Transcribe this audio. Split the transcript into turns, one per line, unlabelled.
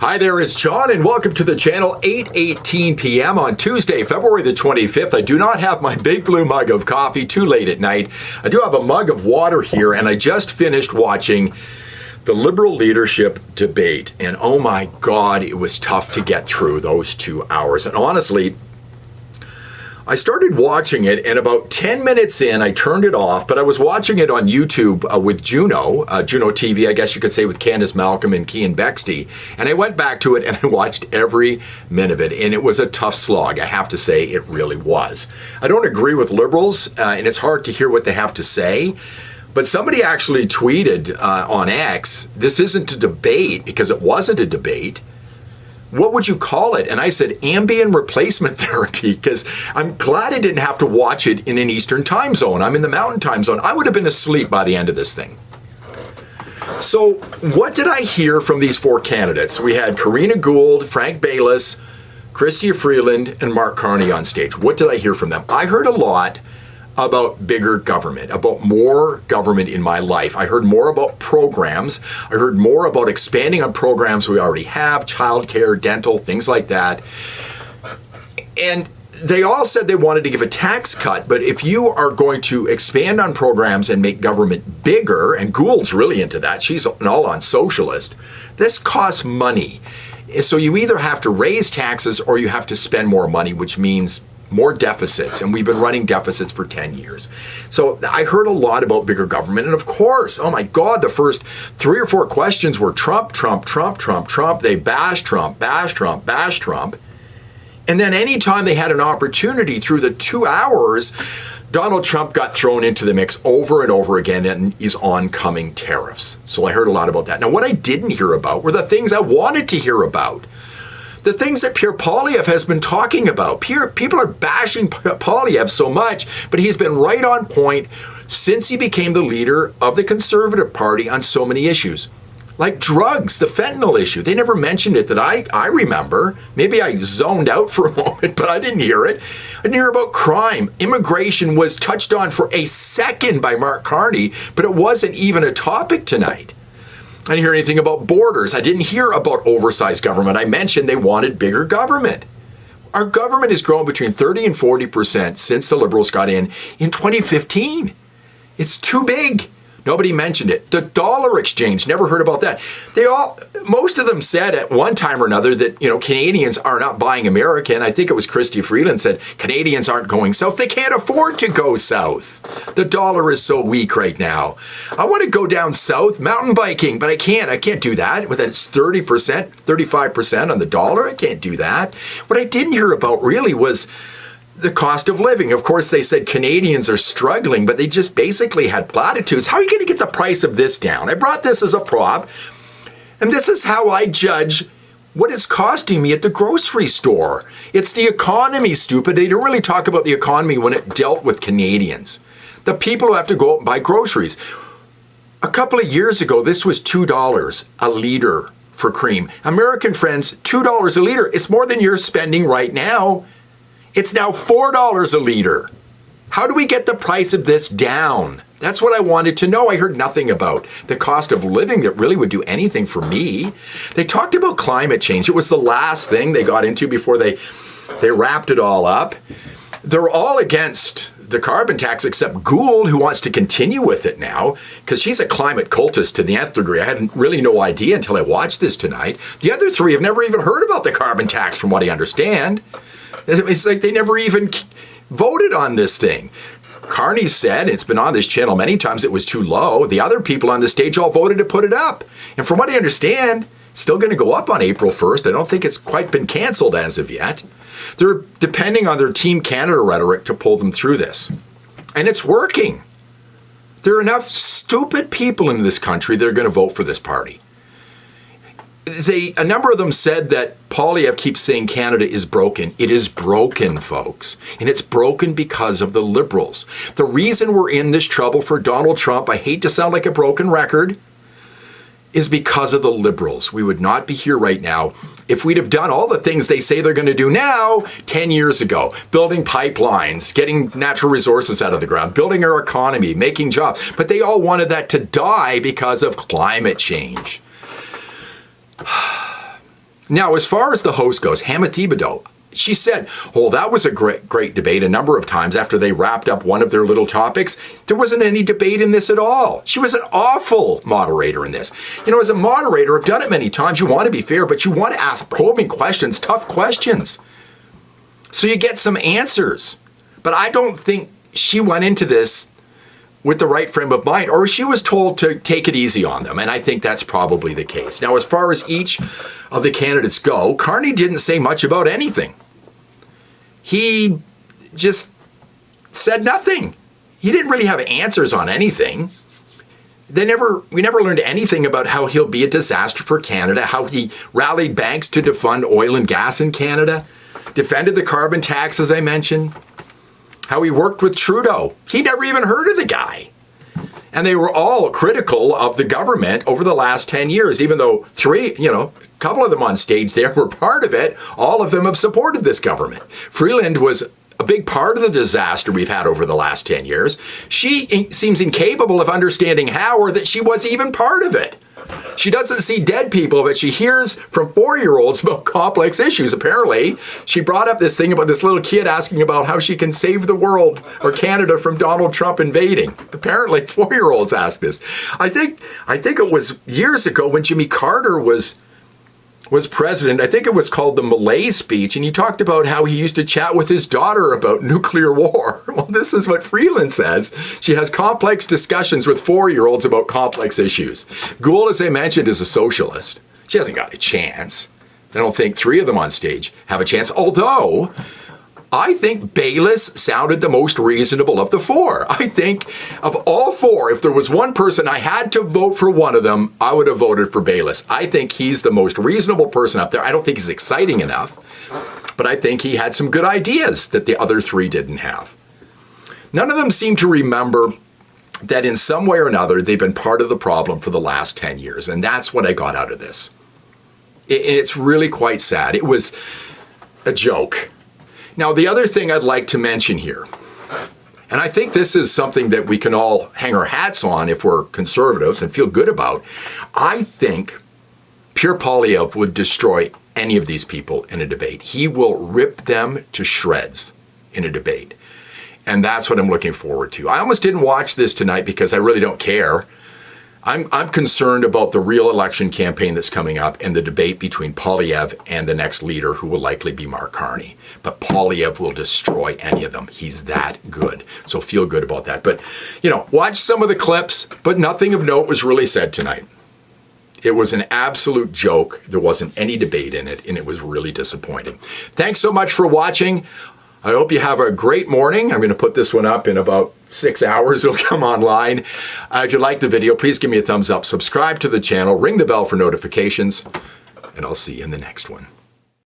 Hi there, it's John, and welcome to the channel. 8:18 p.m. on Tuesday, February the 25th. I do not have my big blue mug of coffee too late at night. I do have a mug of water here, and I just finished watching the Liberal leadership debate. And oh my God, it was tough to get through those 2 hours. And honestly, I started watching it, and about 10 minutes in, I turned it off, but I was watching it on YouTube with Juno TV, I guess you could say, with Candace Malcolm and Cian Bexley. And I went back to it, and I watched every minute of it, and it was a tough slog. I have to say, it really was. I don't agree with liberals, and it's hard to hear what they have to say. But somebody actually tweeted on X, this isn't a debate, because it wasn't a debate. What would you call it? And I said ambient replacement therapy, because I'm glad I didn't have to watch it in an Eastern time zone. I'm in the Mountain time zone. I would have been asleep by the end of this thing. So what did I hear from these four candidates? We had Karina Gould, Frank Baylis, Chrystia Freeland, and Mark Carney on stage. What did I hear from them? I heard a lot about bigger government, about more government in my life. I heard more about programs. I heard more about expanding on programs we already have, childcare, dental, things like that. And they all said they wanted to give a tax cut, but if you are going to expand on programs and make government bigger, and Gould's really into that, she's an all-on socialist, this costs money. So you either have to raise taxes or you have to spend more money, which means more deficits, and we've been running deficits for 10 years. So I heard a lot about bigger government, and of course, oh my God, the first 3 or 4 questions were Trump, Trump, Trump, Trump, Trump. They bash Trump, bash Trump, bash Trump. And then anytime they had an opportunity through the 2 hours, Donald Trump got thrown into the mix over and over again and his oncoming tariffs. So I heard a lot about that. Now, what I didn't hear about were the things I wanted to hear about. The things that Pierre Poilievre has been talking about. People are bashing Poilievre so much, but he's been right on point since he became the leader of the Conservative Party on so many issues. Like drugs, the fentanyl issue. They never mentioned it that I remember. Maybe I zoned out for a moment, but I didn't hear it. I didn't hear about crime. Immigration was touched on for a second by Mark Carney, but it wasn't even a topic tonight. I didn't hear anything about borders. I didn't hear about oversized government. I mentioned they wanted bigger government. Our government has grown between 30 and 40% since the Liberals got in 2015. It's too big. Nobody mentioned it. The dollar exchange, never heard about that. Most of them said at one time or another that, Canadians are not buying American. I think it was Chrystia Freeland said Canadians aren't going south. They can't afford to go south. The dollar is so weak right now. I want to go down south mountain biking, but I can't. I can't do that with its 30%, 35% on the dollar. I can't do that. What I didn't hear about really was the cost of living. Of course, they said Canadians are struggling, but they just basically had platitudes. How are you going to get the price of this down? I brought this as a prop, and this is how I judge what it's costing me at the grocery store. It's the economy, stupid. They don't really talk about the economy when it dealt with Canadians. The people who have to go out and buy groceries. A couple of years ago, this was $2 a liter for cream. American friends, $2 a liter. It's more than you're spending right now. It's now $4 a liter. How do we get the price of this down? That's what I wanted to know. I heard nothing about the cost of living that really would do anything for me. They talked about climate change. It was the last thing they got into before they wrapped it all up. They're all against the carbon tax except Gould, who wants to continue with it now because she's a climate cultist to the nth degree. I had really no idea until I watched this tonight. The other three have never even heard about the carbon tax from what I understand. It's like they never even voted on this thing. Carney said, it's been on this channel many times, it was too low. The other people on the stage all voted to put it up. And from what I understand, it's still going to go up on April 1st. I don't think it's quite been canceled as of yet. They're depending on their Team Canada rhetoric to pull them through this. And it's working. There are enough stupid people in this country that are going to vote for this party. A number of them said that Poilievre keeps saying Canada is broken. It is broken, folks. And it's broken because of the Liberals. The reason we're in this trouble for Donald Trump, I hate to sound like a broken record, is because of the Liberals. We would not be here right now if we'd have done all the things they say they're going to do now 10 years ago. Building pipelines, getting natural resources out of the ground, building our economy, making jobs. But they all wanted that to die because of climate change. Now, as far as the host goes, Hannah Thibodeau, she said, oh, that was a great debate a number of times after they wrapped up one of their little topics. There wasn't any debate in this at all. She was an awful moderator in this. You know, as a moderator, I've done it many times. You want to be fair, but you want to ask probing questions, tough questions, so you get some answers. But I don't think she went into this with the right frame of mind, or she was told to take it easy on them, and I think that's probably the case. Now, as far as each of the candidates go, Carney didn't say much about anything. He just said nothing. He didn't really have answers on anything. We never learned anything about how he'll be a disaster for Canada, how he rallied banks to defund oil and gas in Canada, defended the carbon tax, as I mentioned, how he worked with Trudeau. He never even heard of the guy. And they were all critical of the government over the last 10 years, even though a couple of them on stage there were part of it. All of them have supported this government. Freeland was a big part of the disaster we've had over the last 10 years. She seems incapable of understanding how or that she was even part of it. She doesn't see dead people, but she hears from 4-year-olds about complex issues. Apparently, she brought up this thing about this little kid asking about how she can save the world or Canada from Donald Trump invading. Apparently, 4-year-olds asked this. I think it was years ago when Jimmy Carter was president. I think it was called the Malay speech, and he talked about how he used to chat with his daughter about nuclear war. Well, this is what Freeland says. She has complex discussions with 4-year-olds about complex issues. Gould, as I mentioned, is a socialist. She hasn't got a chance. I don't think 3 of them on stage have a chance, although I think Bayless sounded the most reasonable of the 4. I think of all 4, if there was one person I had to vote for one of them, I would have voted for Bayless. I think he's the most reasonable person up there. I don't think he's exciting enough, but I think he had some good ideas that the other 3 didn't have. None of them seem to remember that in some way or another, they've been part of the problem for the last 10 years, and that's what I got out of this. It's really quite sad. It was a joke. Now, the other thing I'd like to mention here, and I think this is something that we can all hang our hats on if we're conservatives and feel good about, I think Pierre Poilievre would destroy any of these people in a debate. He will rip them to shreds in a debate. And that's what I'm looking forward to. I almost didn't watch this tonight because I really don't care. I'm concerned about the real election campaign that's coming up and the debate between Poilievre and the next leader, who will likely be Mark Carney. But Poilievre will destroy any of them. He's that good. So feel good about that. But, watch some of the clips, but nothing of note was really said tonight. It was an absolute joke. There wasn't any debate in it, and it was really disappointing. Thanks so much for watching. I hope you have a great morning. I'm going to put this one up in about 6 hours. It'll come online. If you like the video, please give me a thumbs up. Subscribe to the channel. Ring the bell for notifications. And I'll see you in the next one.